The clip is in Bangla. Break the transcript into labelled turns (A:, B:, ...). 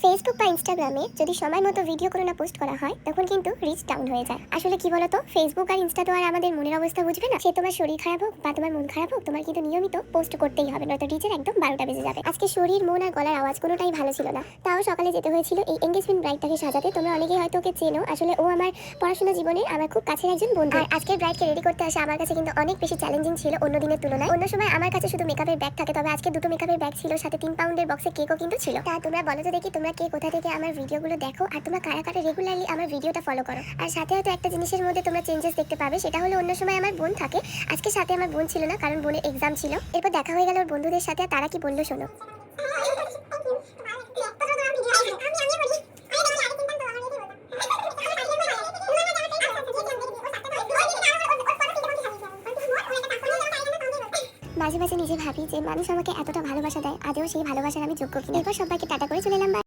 A: ফেসবুক বা ইনস্টাগ্রামে যদি সময় মতো ভিডিও করে না পোস্ট করা হয় তখন কিন্তু রিচ ডাউন হয়ে যায়। আসলে কি বলতো, ফেসবুক আর ইনস্টা তো আর আমাদের মনের অবস্থা বুঝবে না। সে তোমার শরীর খারাপ হোক বা তোমার মন খারাপ হোক, তোমার কিন্তু নিয়মিত পোস্ট করতেই হবে, নয়তো রিচের একদম 12টা বেজে যাবে। আজকে শরীর, মন আর গলার আওয়াজ কোনোটাই ভালো ছিল না, তাও সকালে যেতে হয়েছিল এই এঙ্গেজমেন্ট ব্রাইডটাকে সাজাতে। তোমরা অনেকেই হয়তো ওকে চেনো, আসলে ও আমার পড়াশোনা জীবনের আমার খুব কাছের একজন বন্ধু। আর আজকের ব্রাইডকে রেডি করতে আসা আমার কাছে কিন্তু অনেক বেশি চ্যালেঞ্জিং ছিল অন্য দিনের তুলনায়। অন্য সময় আমার কাছে শুধু মেকআপের ব্যাগ থাকে, তবে আজকে দুটো মেকআপের ব্যাগ ছিল, সাথে 3 পাউন্ডের বক্সে কেকও কিন্তু ছিল। তা তোমরা বলো তো দেখি, তোমরা কে কোথা থেকে আমার ভিডিওগুলো দেখো আর তোমরা কারা কারা রেগুলারলি আমার ভিডিওটা ফলো করো। আর সাথে হয়তো একটা জিনিসের মধ্যে তোমরা চেঞ্জেস দেখতে পাবে, সেটা হলো অন্য সময় আমার বোন থাকে, আজকে সাথে আমার বোন ছিল না, কারণ বোনের এক্সাম ছিল। এরপর দেখা হয়ে গেল ওর বন্ধুদের সাথে, আর তারা কি বললো শোনো। মাঝে মাঝে নিজে ভাবি যে মানুষ আমাকে এতটা ভালোবাসা দেয়, আদৌ সেই ভালোবাসার আমি যোগ্য কিনা। এরপর সবাইকে টাটা করে চলে এলাম।